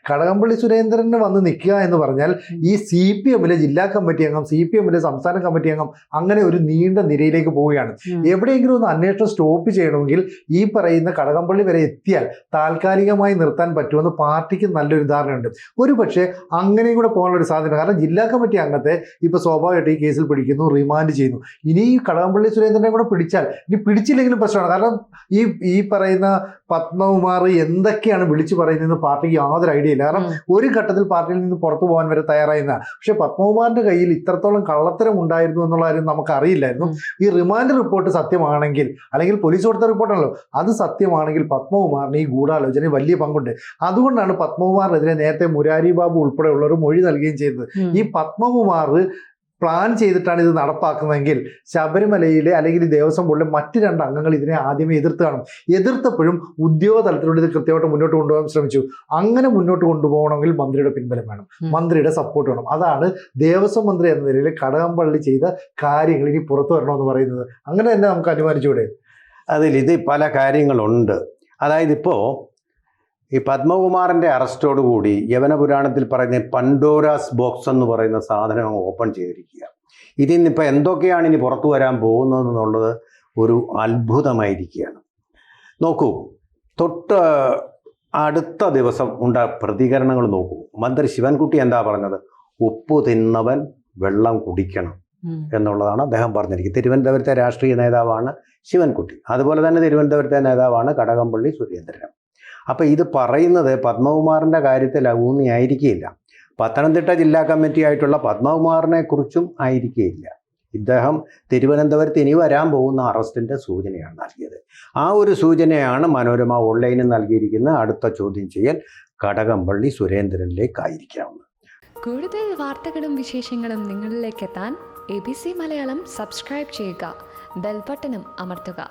കടകംപള്ളി സുരേന്ദ്രന് വന്ന് നിൽക്കുക എന്ന് പറഞ്ഞാൽ ഈ CPM ജില്ലാ കമ്മിറ്റി അംഗം, CPM സംസ്ഥാന കമ്മിറ്റി അംഗം, അങ്ങനെ ഒരു നീണ്ട നിരയിലേക്ക് പോവുകയാണ്. എവിടെയെങ്കിലും ഒന്ന് അന്വേഷണം സ്റ്റോപ്പ് ചെയ്യണമെങ്കിൽ ഈ പറയുന്ന കടകംപള്ളി വരെ എത്തിയാൽ താൽക്കാലികമായി നിർത്താൻ പറ്റുമെന്ന് പാർട്ടിക്ക് നല്ലൊരു ധാരണയുണ്ട്. ഒരു പക്ഷേ അങ്ങനെയും കൂടെ പോകാനുള്ള ഒരു സാധ്യത. കാരണം ജില്ലാ കമ്മിറ്റി അംഗത്തെ ഇപ്പോൾ സ്വാഭാവികമായിട്ട് ഈ കേസിൽ പിടിക്കുന്നു, റിമാൻഡ് ചെയ്യുന്നു. ഇനി ഈ കടകംപള്ളി സുരേന്ദ്രനെ കൂടെ പിടിച്ചാൽ, ഇനി പിടിച്ചില്ലെങ്കിലും പ്രശ്നമാണ്. കാരണം ഈ പറയുന്ന പത്മകുമാർ എന്തൊക്കെയാണ് വിളിച്ചു പറയുന്നതെന്ന് പാർട്ടിക്ക് യാതൊരു ഐഡിയ ഇല്ല. കാരണം ഒരു ഘട്ടത്തിൽ പാർട്ടിയിൽ നിന്ന് പുറത്തു പോകാൻ വരെ തയ്യാറായിരുന്ന, പക്ഷെ പത്മകുമാറിന്റെ കയ്യിൽ ഇത്രത്തോളം കള്ളത്തരം ഉണ്ടായിരുന്നു എന്നുള്ള കാര്യം നമുക്ക് അറിയില്ലായിരുന്നു. ഈ റിമാൻഡ് റിപ്പോർട്ട് സത്യമാണെങ്കിൽ, അല്ലെങ്കിൽ പോലീസ് കൊടുത്ത റിപ്പോർട്ടാണല്ലോ, അത് സത്യമാണെങ്കിൽ പത്മകുമാറിന് ഈ ഗൂഢാലോചനയിൽ വലിയ പങ്കുണ്ട്. അതുകൊണ്ടാണ് പത്മകുമാറിനെതിരെ നേരത്തെ മുരാരി ബാബു ഉൾപ്പെടെയുള്ളവർ മൊഴി നൽകുകയും ചെയ്തത്. ഈ പത്മകുമാർ പ്ലാൻ ചെയ്തിട്ടാണ് ഇത് നടപ്പാക്കുന്നതെങ്കിൽ ശബരിമലയിലെ അല്ലെങ്കിൽ ദേവസ്വം ബോർഡിലെ മറ്റ് 2 അംഗങ്ങൾ ഇതിനെ ആദ്യമേ എതിർത്ത് കാണും. എതിർത്തപ്പോഴും ഉദ്യോഗ തലത്തിലൂടെ ഇത് കൃത്യമായിട്ട് മുന്നോട്ട് കൊണ്ടുപോകാൻ ശ്രമിച്ചു. അങ്ങനെ മുന്നോട്ട് കൊണ്ടുപോകണമെങ്കിൽ മന്ത്രിയുടെ പിൻബലം വേണം, മന്ത്രിയുടെ സപ്പോർട്ട് വേണം. അതാണ് ദേവസ്വം മന്ത്രി എന്ന നിലയിൽ കടകംപള്ളി ചെയ്ത കാര്യങ്ങൾ ഇനി പുറത്തു വരണമെന്ന് പറയുന്നത്. അങ്ങനെ തന്നെ നമുക്ക് അനുമാനിച്ചൂടെ? ഇത് പല കാര്യങ്ങളുണ്ട്. അതായത് ഇപ്പോൾ ഈ പത്മകുമാറിൻ്റെ അറസ്റ്റോടുകൂടി യവനപുരാണത്തിൽ പറയുന്ന പണ്ടോരാസ് ബോക്സ് എന്ന് പറയുന്ന സാധനം ഓപ്പൺ ചെയ്തിരിക്കുക. ഇതിൽ നിന്നിപ്പോൾ എന്തൊക്കെയാണ് ഇനി പുറത്തു വരാൻ പോകുന്നതെന്നുള്ളത് ഒരു അത്ഭുതമായിരിക്കുകയാണ്. നോക്കൂ, തൊട്ട് അടുത്ത ദിവസം പ്രതികരണങ്ങൾ നോക്കൂ. മന്ത്രി ശിവൻകുട്ടി എന്താ പറഞ്ഞത്? ഉപ്പ് തിന്നവൻ വെള്ളം കുടിക്കണം എന്നുള്ളതാണ് അദ്ദേഹം പറഞ്ഞിരിക്കുന്നത്. തിരുവനന്തപുരത്തെ രാഷ്ട്രീയ നേതാവാണ് ശിവൻകുട്ടി. അതുപോലെ തന്നെ തിരുവനന്തപുരത്തെ നേതാവാണ് കടകംപള്ളി സുരേന്ദ്രൻ. അപ്പോൾ ഇത് പറയുന്നത് പത്മകുമാറിൻ്റെ കാര്യത്തിൽ ഊന്നിയായിരിക്കില്ല, പത്തനംതിട്ട ജില്ലാ കമ്മിറ്റി ആയിട്ടുള്ള പത്മകുമാറിനെ കുറിച്ചും ആയിരിക്കില്ല. ഇദ്ദേഹം തിരുവനന്തപുരത്ത് ഇനി വരാൻ പോകുന്ന അറസ്റ്റിൻ്റെ സൂചനയാണ് നൽകിയത്. ആ ഒരു സൂചനയാണ് മനോരമ ഓൺലൈനിൽ നൽകിയിരിക്കുന്ന അടുത്ത ചോദ്യം ചെയ്യൽ കടകംപള്ളി സുരേന്ദ്രനിലേക്കായിരിക്കാവുന്നത്. കൂടുതൽ വാർത്തകളും വിശേഷങ്ങളും നിങ്ങളിലേക്ക് എത്താൻ ABC മലയാളം സബ്സ്ക്രൈബ് ചെയ്യുക, ബെൽ ബട്ടണും അമർത്തുക.